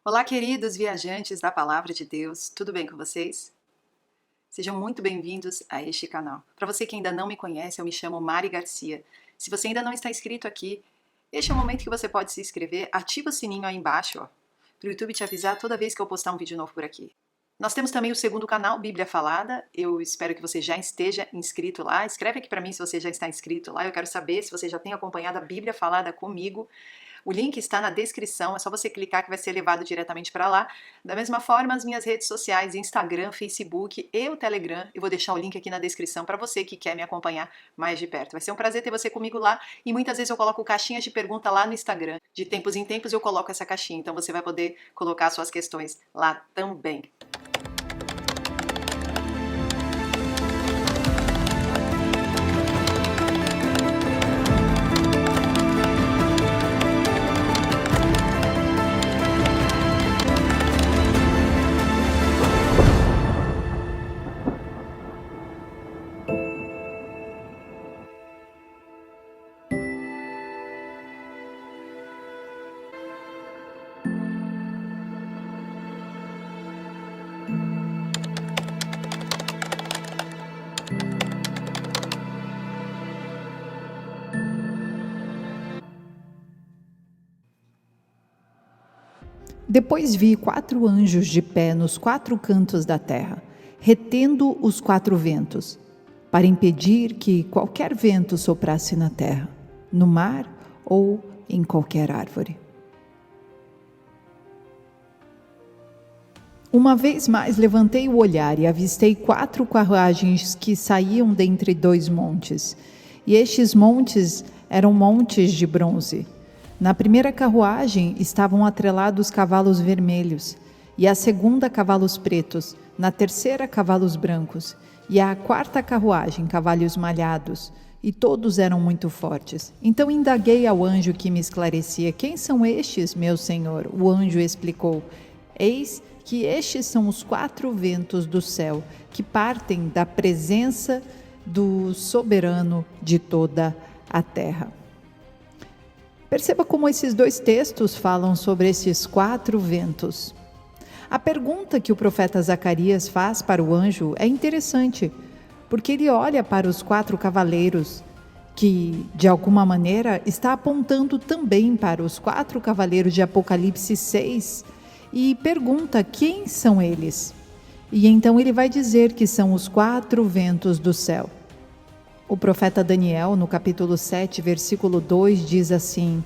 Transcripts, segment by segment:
Olá, queridos viajantes da Palavra de Deus, tudo bem com vocês? Sejam muito bem-vindos a este canal. Para você que ainda não me conhece, eu me chamo Mari Garcia. Se você ainda não está inscrito aqui, este é o momento que você pode se inscrever, ativa o sininho aí embaixo, para o YouTube te avisar toda vez que eu postar um vídeo novo por aqui. Nós temos também o segundo canal, Bíblia Falada. Eu espero que você já esteja inscrito lá. Escreve aqui para mim se você já está inscrito lá. Eu quero saber se você já tem acompanhado a Bíblia Falada comigo. O link está na descrição, é só você clicar que vai ser levado diretamente para lá. Da mesma forma, as minhas redes sociais, Instagram, Facebook e o Telegram, eu vou deixar o link aqui na descrição para você que quer me acompanhar mais de perto. Vai ser um prazer ter você comigo lá e muitas vezes eu coloco caixinhas de pergunta lá no Instagram. De tempos em tempos eu coloco essa caixinha, então você vai poder colocar suas questões lá também. Depois vi 4 anjos de pé nos 4 cantos da terra, retendo os 4 ventos, para impedir que qualquer vento soprasse na terra, no mar ou em qualquer árvore. Uma vez mais levantei o olhar e avistei 4 carruagens que saíam dentre 2 montes, e estes montes eram montes de bronze. Na primeira carruagem estavam atrelados cavalos vermelhos, e a segunda cavalos pretos, na terceira cavalos brancos, e a quarta carruagem cavalos malhados, e todos eram muito fortes. Então indaguei ao anjo que me esclarecia: quem são estes, meu senhor? O anjo explicou: eis que estes são os 4 ventos do céu, que partem da presença do soberano de toda a terra. Perceba como esses 2 textos falam sobre esses 4 ventos. A pergunta que o profeta Zacarias faz para o anjo é interessante, porque ele olha para os 4 cavaleiros, que de alguma maneira está apontando também para os 4 cavaleiros de Apocalipse 6, e pergunta quem são eles. E então ele vai dizer que são os 4 ventos do céu. O profeta Daniel, no capítulo 7, versículo 2, diz assim: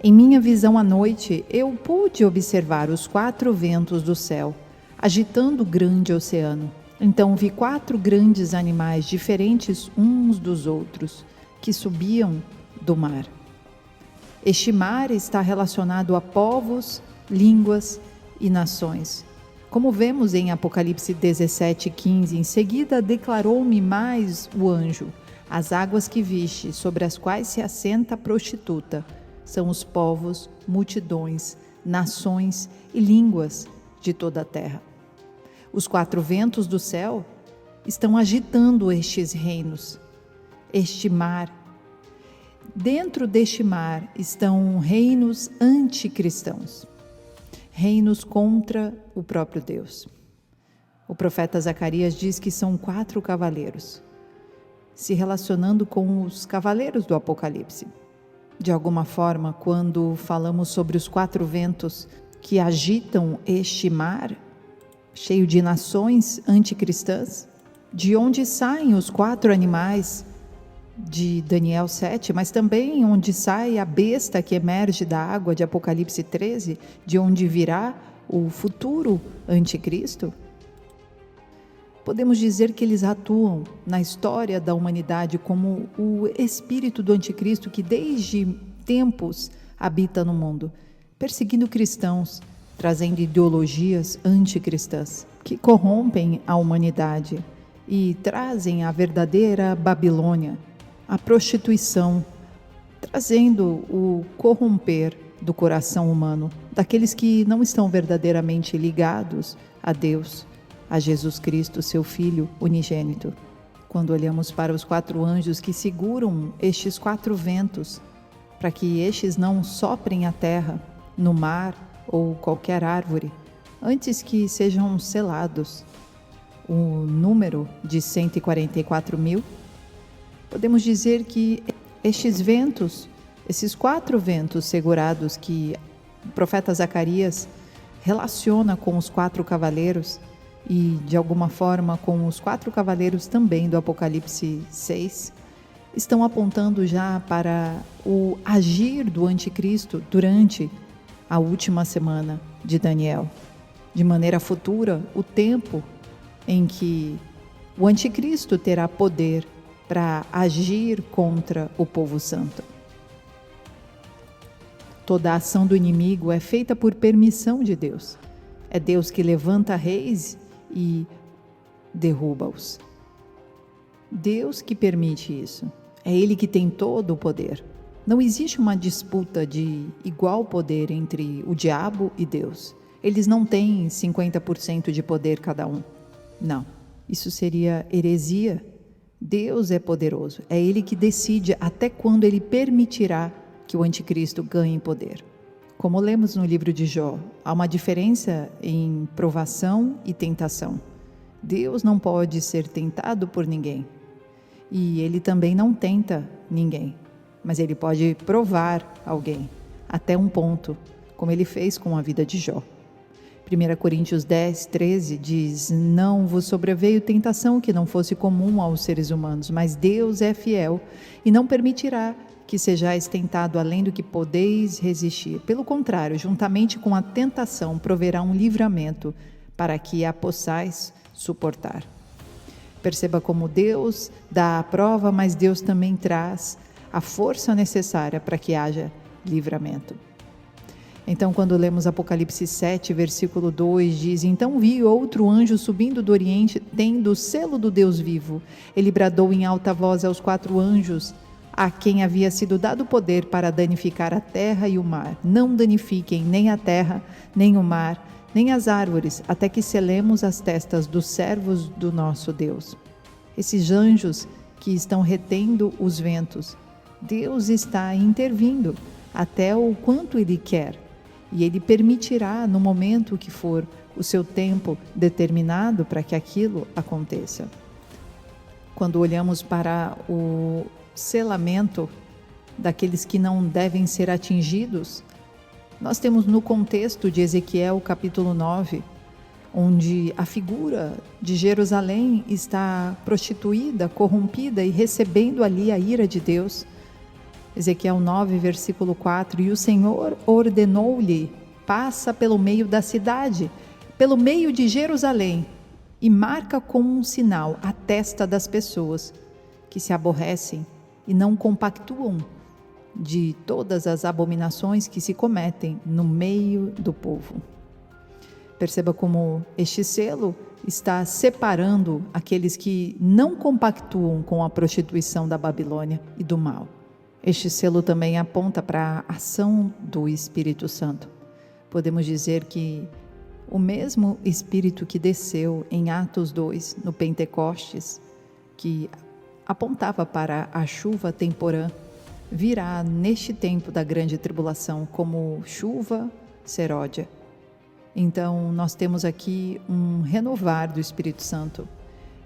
em minha visão à noite, eu pude observar os 4 ventos do céu, agitando o grande oceano. Então vi 4 grandes animais diferentes uns dos outros, que subiam do mar. Este mar está relacionado a povos, línguas e nações. Como vemos em Apocalipse 17:15, em seguida declarou-me mais o anjo: as águas que viste, sobre as quais se assenta a prostituta, são os povos, multidões, nações e línguas de toda a terra. Os 4 ventos do céu estão agitando estes reinos, este mar. Dentro deste mar estão reinos anticristãos, reinos contra o próprio Deus. O profeta Zacarias diz que são 4 cavaleiros, se relacionando com os cavaleiros do Apocalipse. De alguma forma, quando falamos sobre os 4 ventos que agitam este mar, cheio de nações anticristãs, de onde saem os 4 animais de Daniel 7, mas também onde sai a besta que emerge da água de Apocalipse 13, de onde virá o futuro anticristo, podemos dizer que eles atuam na história da humanidade como o espírito do anticristo que desde tempos habita no mundo, perseguindo cristãos, trazendo ideologias anticristãs que corrompem a humanidade e trazem a verdadeira Babilônia, a prostituição, trazendo o corromper do coração humano, daqueles que não estão verdadeiramente ligados a Deus, a Jesus Cristo, seu Filho unigênito. Quando olhamos para os 4 anjos que seguram estes 4 ventos, para que estes não soprem a terra, no mar ou qualquer árvore, antes que sejam selados o número de 144.000, podemos dizer que estes ventos, esses 4 ventos segurados que o profeta Zacarias relaciona com os 4 cavaleiros e de alguma forma com os 4 cavaleiros também do Apocalipse 6, estão apontando já para o agir do anticristo durante a última semana de Daniel. De maneira futura, o tempo em que o anticristo terá poder para agir contra o povo santo. Toda a ação do inimigo é feita por permissão de Deus. É Deus que levanta reis e derruba-os. Deus que permite isso. É Ele que tem todo o poder. Não existe uma disputa de igual poder entre o diabo e Deus. Eles não têm 50% de poder cada um. Não, isso seria heresia. Deus é poderoso. É Ele que decide até quando Ele permitirá que o anticristo ganhe poder. Como lemos no livro de Jó, há uma diferença em provação e tentação. Deus não pode ser tentado por ninguém. E Ele também não tenta ninguém. Mas Ele pode provar alguém, até um ponto, como Ele fez com a vida de Jó. 1 Coríntios 10, 13 diz: não vos sobreveio tentação que não fosse comum aos seres humanos, mas Deus é fiel e não permitirá que sejais tentado além do que podeis resistir. Pelo contrário, juntamente com a tentação, proverá um livramento para que a possais suportar. Perceba como Deus dá a prova, mas Deus também traz a força necessária para que haja livramento. Então, quando lemos Apocalipse 7, versículo 2, diz: então vi outro anjo subindo do oriente, tendo o selo do Deus vivo. Ele bradou em alta voz aos 4 anjos, a quem havia sido dado poder para danificar a terra e o mar. Não danifiquem nem a terra, nem o mar, nem as árvores, até que selemos as testas dos servos do nosso Deus. Esses anjos que estão retendo os ventos, Deus está intervindo até o quanto Ele quer. E Ele permitirá no momento que for o seu tempo determinado para que aquilo aconteça. Quando olhamos para o selamento daqueles que não devem ser atingidos, nós temos no contexto de Ezequiel capítulo 9, onde a figura de Jerusalém está prostituída, corrompida e recebendo ali a ira de Deus. Ezequiel 9, versículo 4, e o Senhor ordenou-lhe: passa pelo meio da cidade, pelo meio de Jerusalém, e marca como um sinal a testa das pessoas que se aborrecem e não compactuam de todas as abominações que se cometem no meio do povo. Perceba como este selo está separando aqueles que não compactuam com a prostituição da Babilônia e do mal. Este selo também aponta para a ação do Espírito Santo. Podemos dizer que o mesmo Espírito que desceu em Atos 2, no Pentecostes, que apontava para a chuva temporã, virá neste tempo da grande tribulação como chuva seródia. Então, nós temos aqui um renovar do Espírito Santo.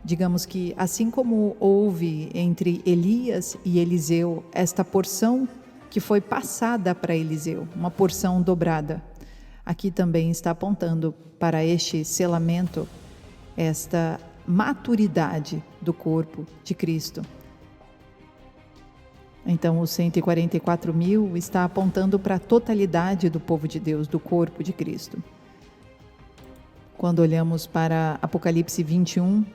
Digamos que assim como houve entre Elias e Eliseu esta porção que foi passada para Eliseu, uma porção dobrada, aqui também está apontando para este selamento, esta maturidade do corpo de Cristo. Então, os 144.000 está apontando para a totalidade do povo de Deus, do corpo de Cristo. Quando olhamos para Apocalipse 21,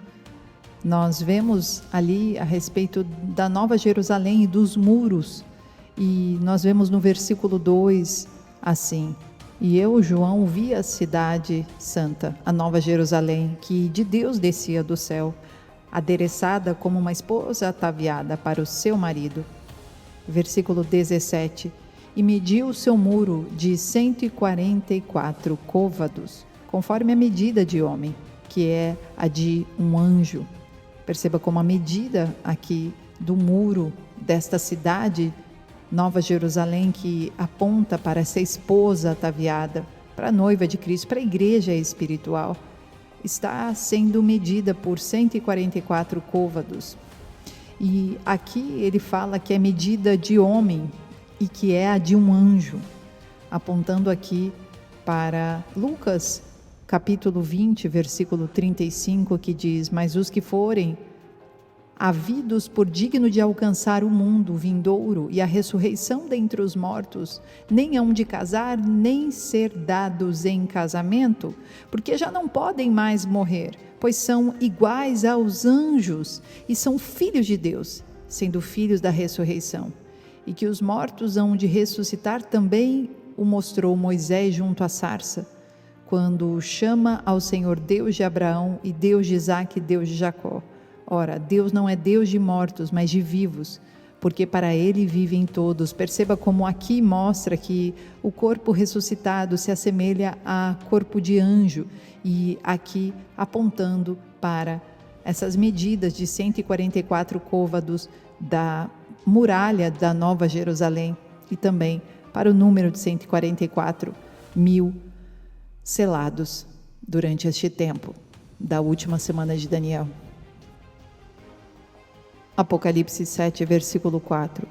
nós vemos ali a respeito da Nova Jerusalém e dos muros, e nós vemos no versículo 2 assim: e eu, João, vi a cidade santa, a Nova Jerusalém, que de Deus descia do céu, adereçada como uma esposa ataviada para o seu marido. Versículo 17: e mediu o seu muro de 144 côvados, conforme a medida de homem, que é a de um anjo. Perceba como a medida aqui do muro desta cidade, Nova Jerusalém, que aponta para essa esposa ataviada, para a noiva de Cristo, para a igreja espiritual, está sendo medida por 144 côvados. E aqui ele fala que é medida de homem e que é a de um anjo, apontando aqui para Lucas, capítulo 20, versículo 35, que diz: mas os que forem havidos por digno de alcançar o mundo vindouro e a ressurreição dentre os mortos, nem hão de casar, nem ser dados em casamento, porque já não podem mais morrer, pois são iguais aos anjos e são filhos de Deus, sendo filhos da ressurreição. E que os mortos hão de ressuscitar também o mostrou Moisés junto à sarça, quando chama ao Senhor Deus de Abraão e Deus de Isaque e Deus de Jacó. Ora, Deus não é Deus de mortos, mas de vivos, porque para Ele vivem todos. Perceba como aqui mostra que o corpo ressuscitado se assemelha a corpo de anjo, e aqui apontando para essas medidas de 144 côvados da muralha da Nova Jerusalém, e também para o número de 144 mil selados durante este tempo da última semana de Daniel. Apocalipse 7, versículo 4.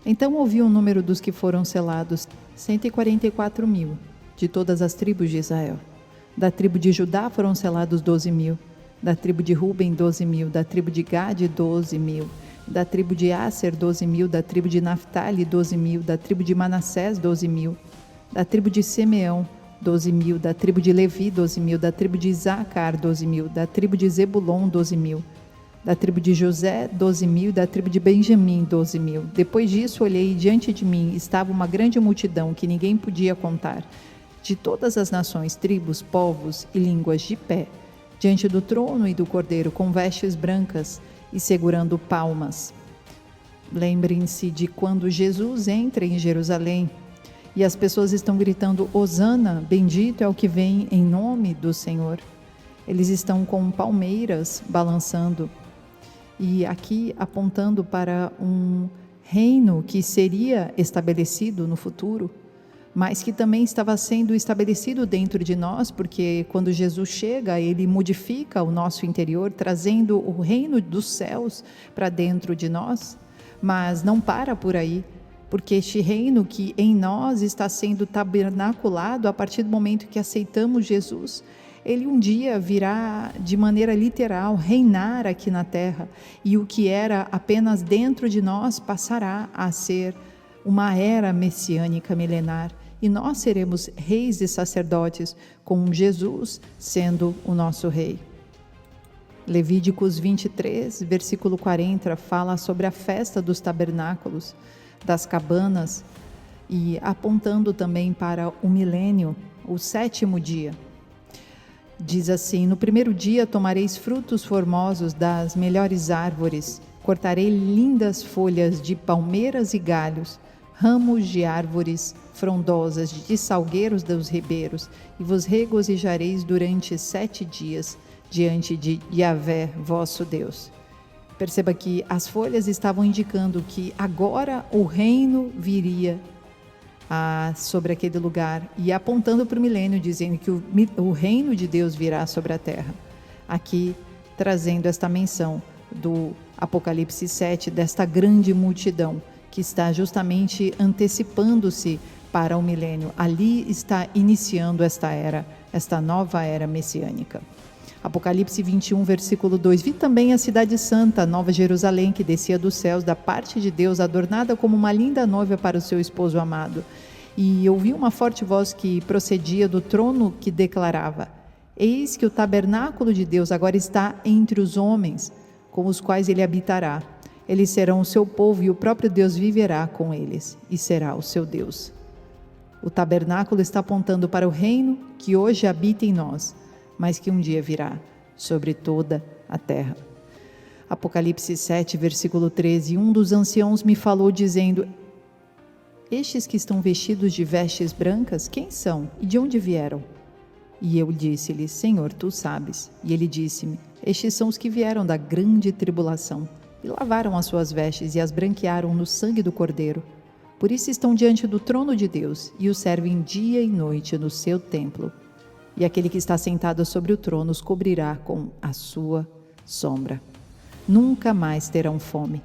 Então ouvi o número dos que foram selados, 144 mil, de todas as tribos de Israel. Da tribo de Judá foram selados 12 mil, da tribo de Ruben 12 mil, da tribo de Gade 12 mil, da tribo de Asser 12 mil, da tribo de Naftali 12 mil, da tribo de Manassés 12 mil, da tribo de Simeão 12 mil, da tribo de Levi 12 mil, da tribo de Isacar 12 mil, da tribo de Zebulon 12 mil, da tribo de José 12 mil, da tribo de Benjamim 12 mil. Depois disso olhei e diante de mim estava uma grande multidão que ninguém podia contar, de todas as nações, tribos, povos e línguas, de pé, diante do trono e do Cordeiro, com vestes brancas e segurando palmas. Lembrem-se de quando Jesus entra em Jerusalém e as pessoas estão gritando: Hosana, bendito é o que vem em nome do Senhor. Eles estão com palmeiras balançando, e aqui apontando para um reino que seria estabelecido no futuro, mas que também estava sendo estabelecido dentro de nós, porque quando Jesus chega, ele modifica o nosso interior, trazendo o reino dos céus para dentro de nós. Mas não para por aí, porque este reino que em nós está sendo tabernaculado a partir do momento que aceitamos Jesus, ele um dia virá de maneira literal reinar aqui na terra, e o que era apenas dentro de nós passará a ser uma era messiânica milenar, e nós seremos reis e sacerdotes com Jesus sendo o nosso rei. Levíticos 23, versículo 40, fala sobre a festa dos tabernáculos, das cabanas, e apontando também para o milênio, o 7º dia. Diz assim: no primeiro dia tomareis frutos formosos das melhores árvores, cortarei lindas folhas de palmeiras e galhos, ramos de árvores frondosas, de salgueiros dos ribeiros, e vos regozijareis durante 7 dias, diante de Yahvé, vosso Deus. Perceba que as folhas estavam indicando que agora o reino viria sobre aquele lugar, e apontando para o milênio, dizendo que o reino de Deus virá sobre a terra. Aqui trazendo esta menção do Apocalipse 7, desta grande multidão que está justamente antecipando-se para o milênio. Ali está iniciando esta era, esta nova era messiânica. Apocalipse 21, versículo 2. Vi também a cidade santa, Nova Jerusalém, que descia dos céus da parte de Deus, adornada como uma linda noiva para o seu esposo amado. E ouvi uma forte voz que procedia do trono, que declarava: eis que o tabernáculo de Deus agora está entre os homens, com os quais ele habitará. Eles serão o seu povo, e o próprio Deus viverá com eles, e será o seu Deus. O tabernáculo está apontando para o reino que hoje habita em nós, mas que um dia virá sobre toda a terra. Apocalipse 7, versículo 13. Um dos anciãos me falou dizendo: estes que estão vestidos de vestes brancas, quem são e de onde vieram? E eu disse-lhe: Senhor, tu sabes. E ele disse-me: estes são os que vieram da grande tribulação, e lavaram as suas vestes e as branquearam no sangue do Cordeiro. Por isso estão diante do trono de Deus e o servem dia e noite no seu templo. E aquele que está sentado sobre o trono os cobrirá com a sua sombra. Nunca mais terão fome,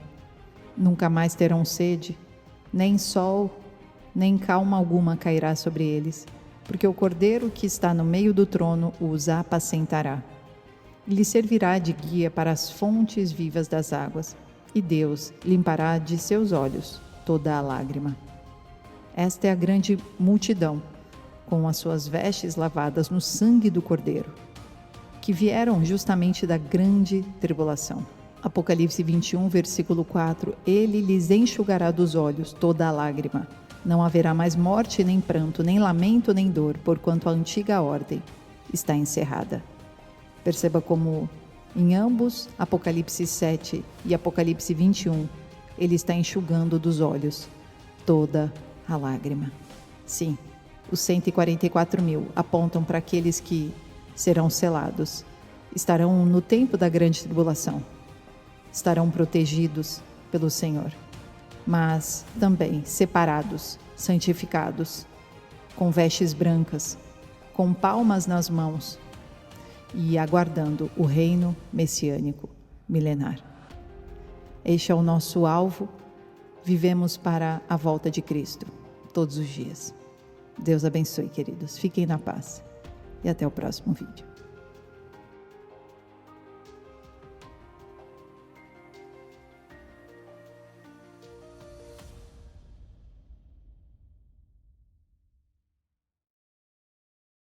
nunca mais terão sede, nem sol, nem calma alguma cairá sobre eles, porque o Cordeiro que está no meio do trono os apacentará. E lhe servirá de guia para as fontes vivas das águas, e Deus limpará de seus olhos toda a lágrima. Esta é a grande multidão, com as suas vestes lavadas no sangue do Cordeiro, que vieram justamente da grande tribulação. Apocalipse 21, versículo 4: Ele lhes enxugará dos olhos toda a lágrima. Não haverá mais morte, nem pranto, nem lamento, nem dor, porquanto a antiga ordem está encerrada. Perceba como em ambos, Apocalipse 7 e Apocalipse 21, ele está enxugando dos olhos toda a lágrima. Sim, os 144.000 apontam para aqueles que serão selados. Estarão no tempo da grande tribulação. Estarão protegidos pelo Senhor, mas também separados, santificados, com vestes brancas, com palmas nas mãos e aguardando o reino messiânico milenar. Este é o nosso alvo. Vivemos para a volta de Cristo todos os dias. Deus abençoe, queridos. Fiquem na paz e até o próximo vídeo.